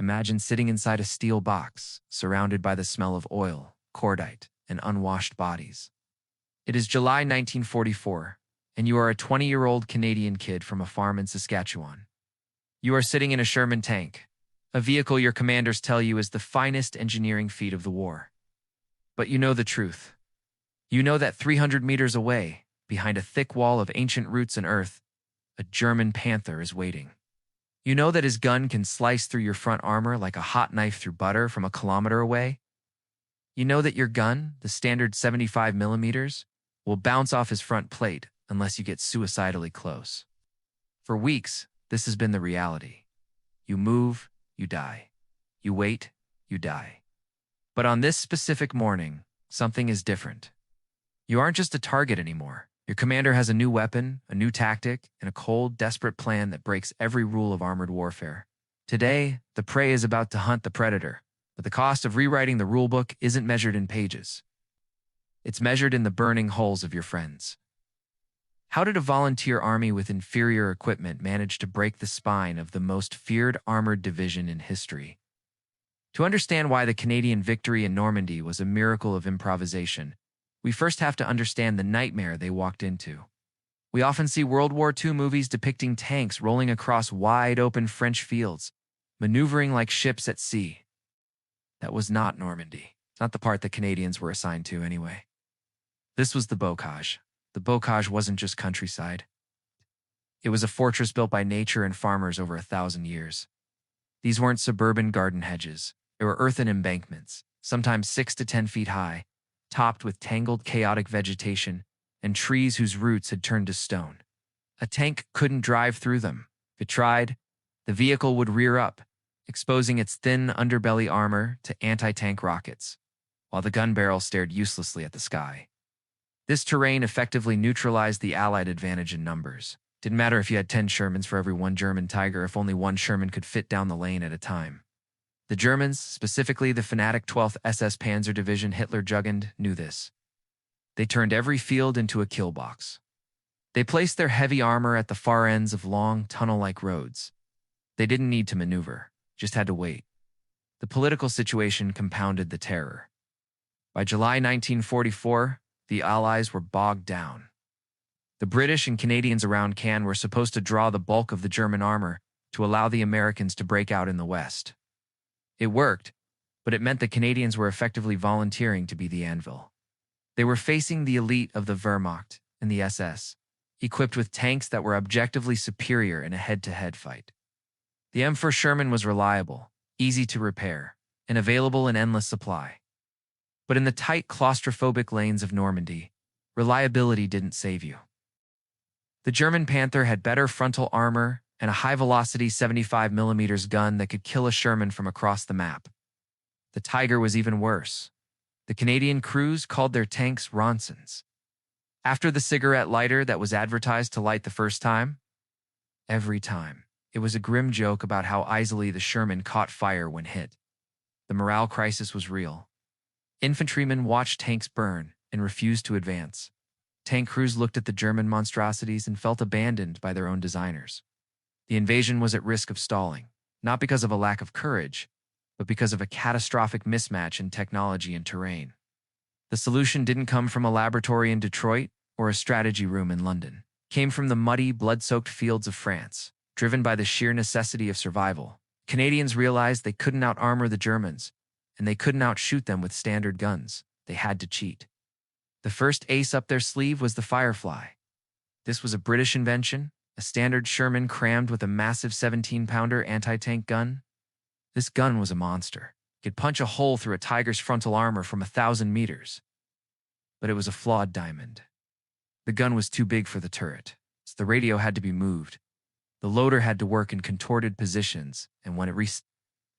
Imagine sitting inside a steel box, surrounded by the smell of oil, cordite, and unwashed bodies. It is July 1944, and you are a 20-year-old Canadian kid from a farm in Saskatchewan. You are sitting in a Sherman tank, a vehicle your commanders tell you is the finest engineering feat of the war. But you know the truth. You know that 300 meters away, behind a thick wall of ancient roots and earth, a German Panther is waiting. You know that his gun can slice through your front armor like a hot knife through butter from a kilometer away. You know that your gun, the standard 75 millimeters, will bounce off his front plate unless you get suicidally close. For weeks, this has been the reality. You move, you die. You wait, you die. But on this specific morning, something is different. You aren't just a target anymore. Your commander has a new weapon, a new tactic, and a cold, desperate plan that breaks every rule of armored warfare. Today, the prey is about to hunt the predator, but the cost of rewriting the rulebook isn't measured in pages. It's measured in the burning hulls of your friends. How did a volunteer army with inferior equipment manage to break the spine of the most feared armored division in history? To understand why the Canadian victory in Normandy was a miracle of improvisation, we first have to understand the nightmare they walked into. We often see World War II movies depicting tanks rolling across wide-open French fields, maneuvering like ships at sea. That was not Normandy. Not the part that Canadians were assigned to, anyway. This was the bocage. The bocage wasn't just countryside. It was a fortress built by nature and farmers over 1,000 years. These weren't suburban garden hedges. They were earthen embankments, sometimes 6 to 10 feet high, topped with tangled, chaotic vegetation and trees whose roots had turned to stone. A tank couldn't drive through them. If it tried, the vehicle would rear up, exposing its thin underbelly armor to anti-tank rockets, while the gun barrel stared uselessly at the sky. This terrain effectively neutralized the Allied advantage in numbers. Didn't matter if you had 10 Shermans for every one German Tiger if only one Sherman could fit down the lane at a time. The Germans, specifically the fanatic 12th SS Panzer Division Hitler-Jugend, knew this. They turned every field into a kill box. They placed their heavy armor at the far ends of long, tunnel-like roads. They didn't need to maneuver, just had to wait. The political situation compounded the terror. By July 1944, the Allies were bogged down. The British and Canadians around Cannes were supposed to draw the bulk of the German armor to allow the Americans to break out in the West. It worked, but it meant the Canadians were effectively volunteering to be the anvil. They were facing the elite of the Wehrmacht and the SS, equipped with tanks that were objectively superior in a head-to-head fight. The M4 Sherman was reliable, easy to repair, and available in endless supply. But in the tight, claustrophobic lanes of Normandy, reliability didn't save you. The German Panther had better frontal armor and a high-velocity 75 mm gun that could kill a Sherman from across the map. The Tiger was even worse. The Canadian crews called their tanks Ronsons. After the cigarette lighter that was advertised to light the first time, every time, it was a grim joke about how easily the Sherman caught fire when hit. The morale crisis was real. Infantrymen watched tanks burn and refused to advance. Tank crews looked at the German monstrosities and felt abandoned by their own designers. The invasion was at risk of stalling, not because of a lack of courage, but because of a catastrophic mismatch in technology and terrain. The solution didn't come from a laboratory in Detroit or a strategy room in London. It came from the muddy, blood-soaked fields of France, driven by the sheer necessity of survival. Canadians realized they couldn't out-armor the Germans, and they couldn't outshoot them with standard guns. They had to cheat. The first ace up their sleeve was the Firefly. This was a British invention, a standard Sherman crammed with a massive 17-pounder anti-tank gun. This gun was a monster. It could punch a hole through a Tiger's frontal armor from 1,000 meters. But it was a flawed diamond. The gun was too big for the turret, so the radio had to be moved. The loader had to work in contorted positions, and when it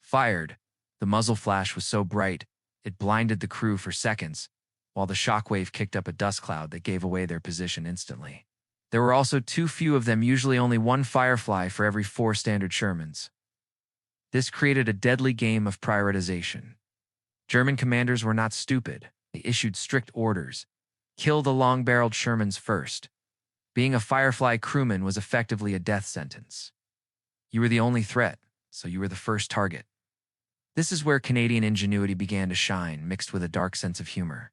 fired, the muzzle flash was so bright, it blinded the crew for seconds, while the shockwave kicked up a dust cloud that gave away their position instantly. There were also too few of them, usually only one Firefly for every 4 standard Shermans. This created a deadly game of prioritization. German commanders were not stupid. They issued strict orders. Kill the long-barreled Shermans first. Being a Firefly crewman was effectively a death sentence. You were the only threat, so you were the first target. This is where Canadian ingenuity began to shine, mixed with a dark sense of humor.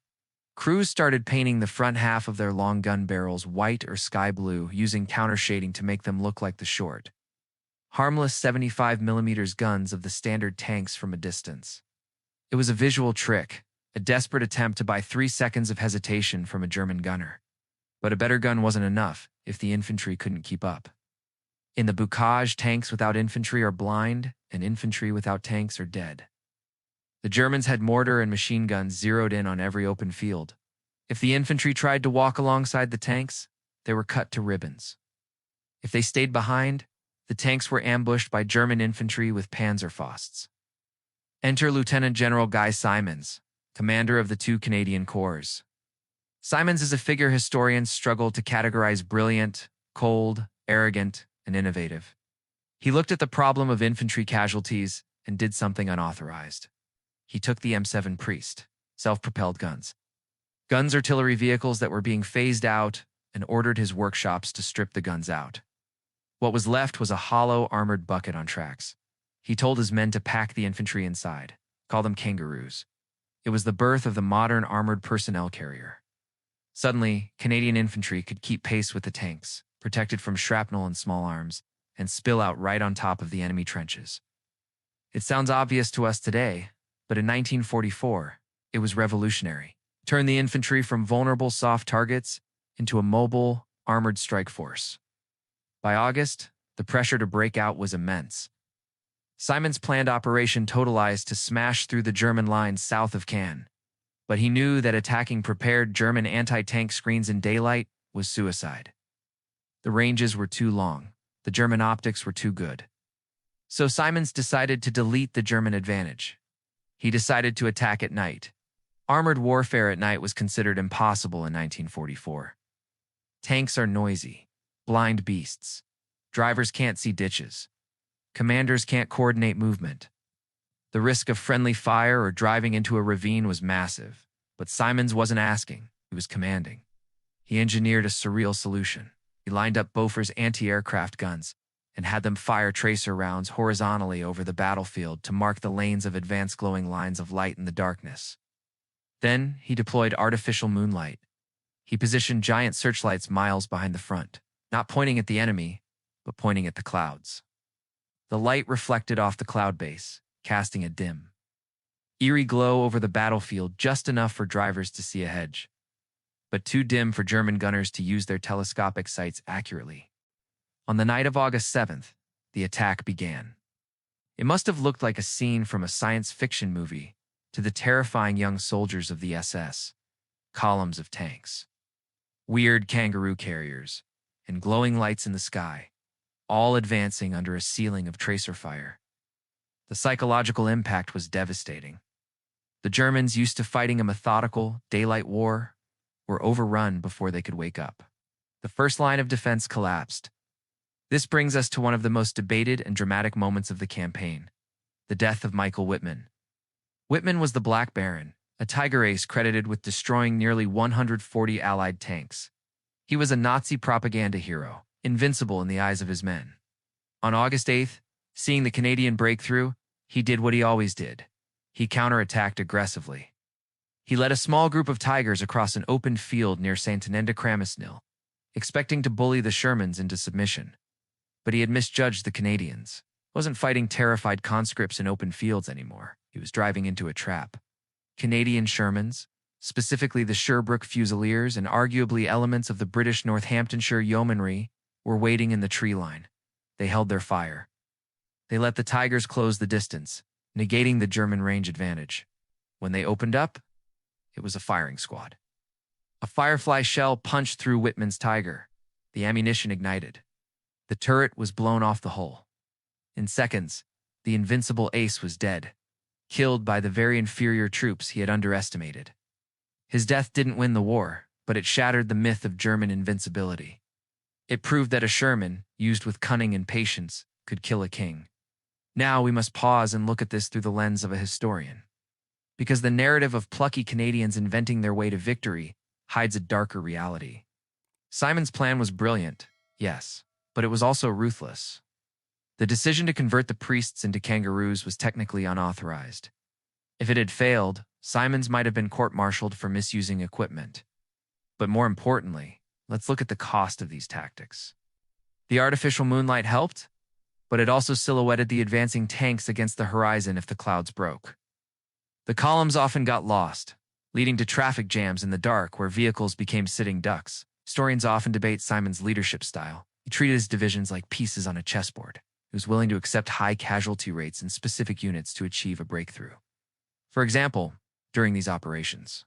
Crews started painting the front half of their long gun barrels white or sky blue, using counter shading to make them look like the short, harmless 75mm guns of the standard tanks from a distance. It was a visual trick, a desperate attempt to buy 3 seconds of hesitation from a German gunner. But a better gun wasn't enough if the infantry couldn't keep up. In the Bocage, tanks without infantry are blind, and infantry without tanks are dead. The Germans had mortar and machine guns zeroed in on every open field. If the infantry tried to walk alongside the tanks, they were cut to ribbons. If they stayed behind, the tanks were ambushed by German infantry with Panzerfausts. Enter Lieutenant General Guy Simons, commander of the 2 Canadian Corps. Simons is a figure historians struggle to categorize: brilliant, cold, arrogant, and innovative. He looked at the problem of infantry casualties and did something unauthorized. He took the M7 Priest, self-propelled guns, artillery vehicles that were being phased out, and ordered his workshops to strip the guns out. What was left was a hollow, armored bucket on tracks. He told his men to pack the infantry inside, call them kangaroos. It was the birth of the modern armored personnel carrier. Suddenly, Canadian infantry could keep pace with the tanks, protected from shrapnel and small arms, and spill out right on top of the enemy trenches. It sounds obvious to us today, but in 1944, it was revolutionary. Turned the infantry from vulnerable soft targets into a mobile, armored strike force. By August, the pressure to break out was immense. Simon's planned operation totalized to smash through the German lines south of Cannes, but he knew that attacking prepared German anti-tank screens in daylight was suicide. The ranges were too long, the German optics were too good. So Simons decided to delete the German advantage. He decided to attack at night. Armored warfare at night was considered impossible in 1944. Tanks are noisy, blind beasts. Drivers can't see ditches. Commanders can't coordinate movement. The risk of friendly fire or driving into a ravine was massive, but Simons wasn't asking, he was commanding. He engineered a surreal solution. He lined up Bofors anti-aircraft guns and had them fire tracer rounds horizontally over the battlefield to mark the lanes of advanced glowing lines of light in the darkness. Then he deployed artificial moonlight. He positioned giant searchlights miles behind the front, not pointing at the enemy, but pointing at the clouds. The light reflected off the cloud base, casting a dim, eerie glow over the battlefield, just enough for drivers to see a hedge, but too dim for German gunners to use their telescopic sights accurately. On the night of August 7th, the attack began. It must have looked like a scene from a science fiction movie to the terrifying young soldiers of the SS, columns of tanks, weird kangaroo carriers, and glowing lights in the sky, all advancing under a ceiling of tracer fire. The psychological impact was devastating. The Germans, used to fighting a methodical, daylight war, were overrun before they could wake up. The first line of defense collapsed. This brings us to one of the most debated and dramatic moments of the campaign, the death of Michael Wittmann. Wittmann was the Black Baron, a Tiger ace credited with destroying nearly 140 Allied tanks. He was a Nazi propaganda hero, invincible in the eyes of his men. On August 8th, seeing the Canadian breakthrough, he did what he always did. He counterattacked aggressively. He led a small group of Tigers across an open field near Saint-Denis-de-Cramusnil, expecting to bully the Shermans into submission. But he had misjudged the Canadians. He wasn't fighting terrified conscripts in open fields anymore. He was driving into a trap. Canadian Shermans, specifically the Sherbrooke Fusiliers and arguably elements of the British Northamptonshire Yeomanry, were waiting in the tree line. They held their fire. They let the Tigers close the distance, negating the German range advantage. When they opened up, it was a firing squad. A Firefly shell punched through Wittmann's Tiger. The ammunition ignited. The turret was blown off the hull. In seconds, the invincible ace was dead, killed by the very inferior troops he had underestimated. His death didn't win the war, but it shattered the myth of German invincibility. It proved that a Sherman, used with cunning and patience, could kill a king. Now we must pause and look at this through the lens of a historian. Because the narrative of plucky Canadians inventing their way to victory hides a darker reality. Simon's plan was brilliant, yes, but it was also ruthless. The decision to convert the priests into kangaroos was technically unauthorized. If it had failed, Simons might have been court-martialed for misusing equipment. But more importantly, let's look at the cost of these tactics. The artificial moonlight helped, but it also silhouetted the advancing tanks against the horizon if the clouds broke. The columns often got lost, leading to traffic jams in the dark where vehicles became sitting ducks. Historians often debate Simon's leadership style. He treated his divisions like pieces on a chessboard. He was willing to accept high casualty rates in specific units to achieve a breakthrough. For example, during these operations,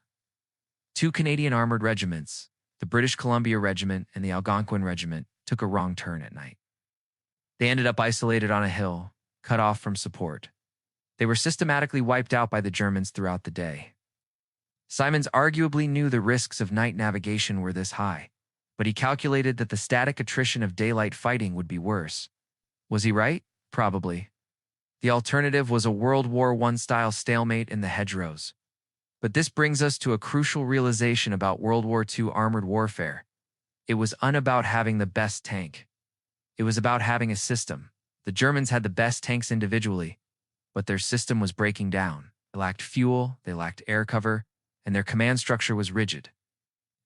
2 Canadian armored regiments, the British Columbia Regiment and the Algonquin Regiment, took a wrong turn at night. They ended up isolated on a hill, cut off from support. They were systematically wiped out by the Germans throughout the day. Simons arguably knew the risks of night navigation were this high, but he calculated that the static attrition of daylight fighting would be worse. Was he right? Probably. The alternative was a World War I-style stalemate in the hedgerows. But this brings us to a crucial realization about World War II armored warfare. It was unable having the best tank. It was about having a system. The Germans had the best tanks individually, but their system was breaking down. They lacked fuel, they lacked air cover, and their command structure was rigid.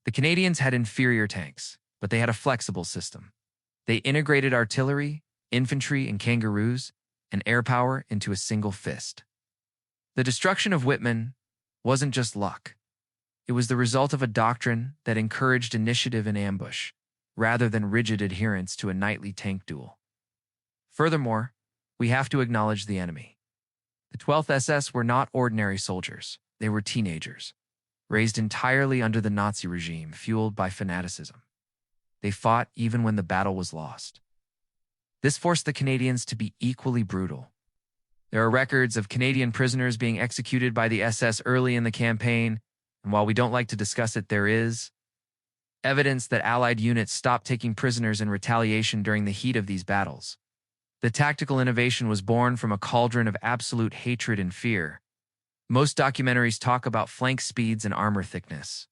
The Canadians had inferior tanks, but they had a flexible system. They integrated artillery, infantry, and kangaroos, and air power into a single fist. The destruction of Wittmann wasn't just luck. It was the result of a doctrine that encouraged initiative and ambush, rather than rigid adherence to a nightly tank duel. Furthermore, we have to acknowledge the enemy. The 12th SS were not ordinary soldiers. They were teenagers, raised entirely under the Nazi regime, fueled by fanaticism. They fought even when the battle was lost. This forced the Canadians to be equally brutal. There are records of Canadian prisoners being executed by the SS early in the campaign, and while we don't like to discuss it, there is evidence that Allied units stopped taking prisoners in retaliation during the heat of these battles. The tactical innovation was born from a cauldron of absolute hatred and fear. Most documentaries talk about flank speeds and armor thickness.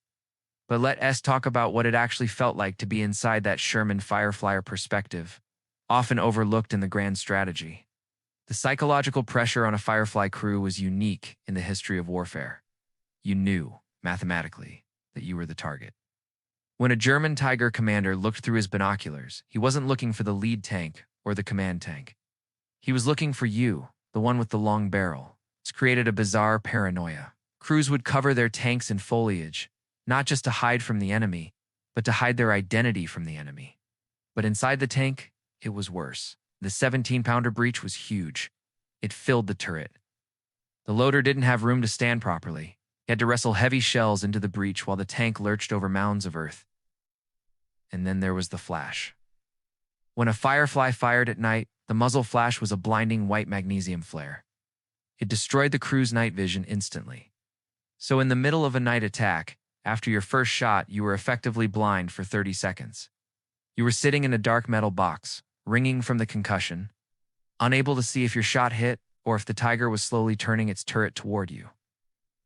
But let us talk about what it actually felt like to be inside that Sherman Firefly perspective, often overlooked in the grand strategy. The psychological pressure on a Firefly crew was unique in the history of warfare. You knew, mathematically, that you were the target. When a German Tiger commander looked through his binoculars, he wasn't looking for the lead tank or the command tank. He was looking for you, the one with the long barrel. It's created a bizarre paranoia. Crews would cover their tanks in foliage, not just to hide from the enemy, but to hide their identity from the enemy. But inside the tank, it was worse. The 17-pounder breech was huge. It filled the turret. The loader didn't have room to stand properly. He had to wrestle heavy shells into the breech while the tank lurched over mounds of earth. And then there was the flash. When a Firefly fired at night, the muzzle flash was a blinding white magnesium flare. It destroyed the crew's night vision instantly. So in the middle of a night attack, after your first shot, you were effectively blind for 30 seconds. You were sitting in a dark metal box, ringing from the concussion, unable to see if your shot hit or if the Tiger was slowly turning its turret toward you.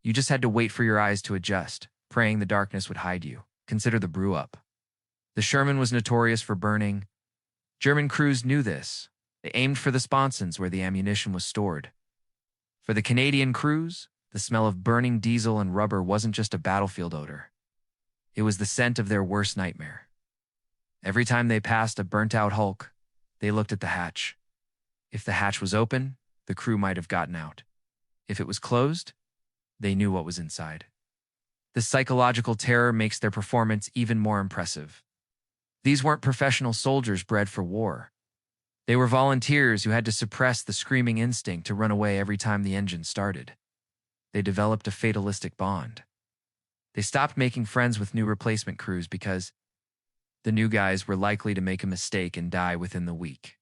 You just had to wait for your eyes to adjust, praying the darkness would hide you. Consider the brew-up. The Sherman was notorious for burning. German crews knew this. They aimed for the sponsons where the ammunition was stored. For the Canadian crews, the smell of burning diesel and rubber wasn't just a battlefield odor. It was the scent of their worst nightmare. Every time they passed a burnt-out hulk, they looked at the hatch. If the hatch was open, the crew might have gotten out. If it was closed, they knew what was inside. The psychological terror makes their performance even more impressive. These weren't professional soldiers bred for war. They were volunteers who had to suppress the screaming instinct to run away every time the engine started. They developed a fatalistic bond. They stopped making friends with new replacement crews because the new guys were likely to make a mistake and die within the week.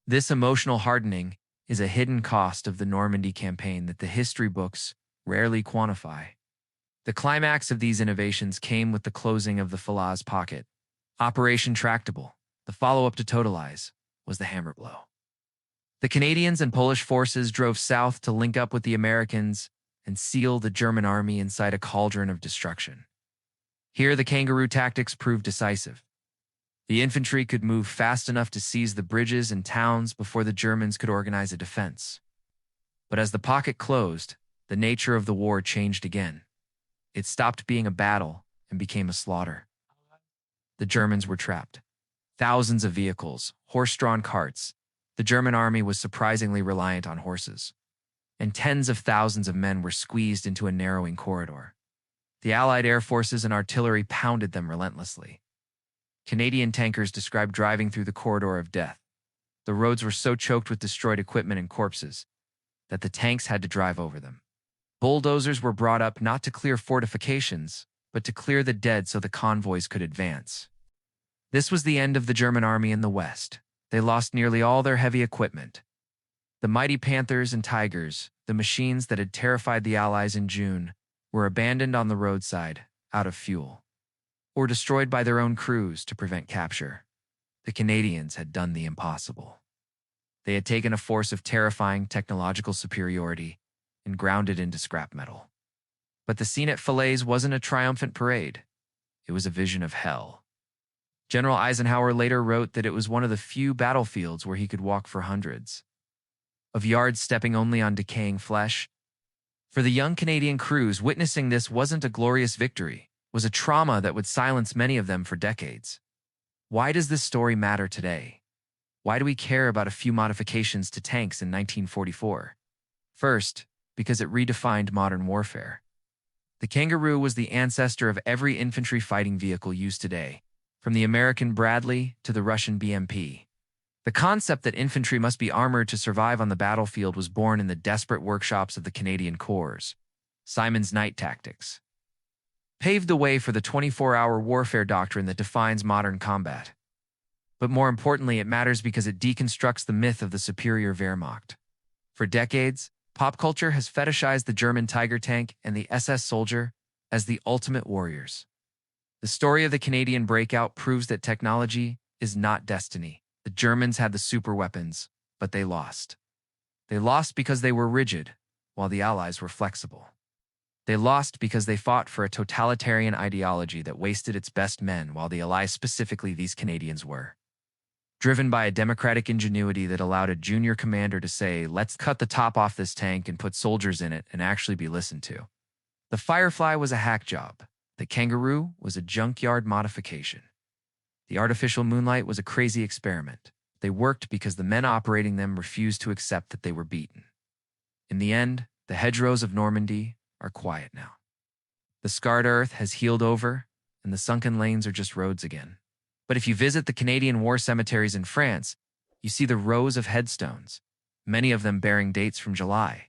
This emotional hardening is a hidden cost of the Normandy campaign that the history books rarely quantify. The climax of these innovations came with the closing of the Falaz pocket. Operation Tractable, the follow-up to Totalize, was the hammer blow. The Canadians and Polish forces drove south to link up with the Americans and seal the German army inside a cauldron of destruction. Here, the kangaroo tactics proved decisive. The infantry could move fast enough to seize the bridges and towns before the Germans could organize a defense. But as the pocket closed, the nature of the war changed again. It stopped being a battle and became a slaughter. The Germans were trapped. Thousands of vehicles, horse-drawn carts. The German army was surprisingly reliant on horses. And tens of thousands of men were squeezed into a narrowing corridor. The Allied air forces and artillery pounded them relentlessly. Canadian tankers described driving through the corridor of death. The roads were so choked with destroyed equipment and corpses that the tanks had to drive over them. Bulldozers were brought up not to clear fortifications, but to clear the dead so the convoys could advance. This was the end of the German army in the West. They lost nearly all their heavy equipment. The mighty Panthers and Tigers, the machines that had terrified the Allies in June, were abandoned on the roadside, out of fuel, or destroyed by their own crews to prevent capture. The Canadians had done the impossible. They had taken a force of terrifying technological superiority and ground it into scrap metal. But the scene at Falaise wasn't a triumphant parade. It was a vision of hell. General Eisenhower later wrote that it was one of the few battlefields where he could walk for hundreds of yards, stepping only on decaying flesh. For the young Canadian crews, witnessing this wasn't a glorious victory, was a trauma that would silence many of them for decades. Why does this story matter today? Why do we care about a few modifications to tanks in 1944? First, because it redefined modern warfare. The Kangaroo was the ancestor of every infantry fighting vehicle used today, from the American Bradley to the Russian BMP. The concept that infantry must be armored to survive on the battlefield was born in the desperate workshops of the Canadian Corps. Simon's night tactics paved the way for the 24-hour warfare doctrine that defines modern combat. But more importantly, it matters because it deconstructs the myth of the superior Wehrmacht. For decades, pop culture has fetishized the German Tiger tank and the SS soldier as the ultimate warriors. The story of the Canadian breakout proves that technology is not destiny. The Germans had the superweapons, but they lost. They lost because they were rigid, while the Allies were flexible. They lost because they fought for a totalitarian ideology that wasted its best men, while the Allies, specifically these Canadians, were driven by a democratic ingenuity that allowed a junior commander to say, "Let's cut the top off this tank and put soldiers in it," and actually be listened to. The Firefly was a hack job. The Kangaroo was a junkyard modification. The artificial moonlight was a crazy experiment. They worked because the men operating them refused to accept that they were beaten. In the end, the hedgerows of Normandy are quiet now. The scarred earth has healed over, and the sunken lanes are just roads again. But if you visit the Canadian war cemeteries in France, you see the rows of headstones, many of them bearing dates from July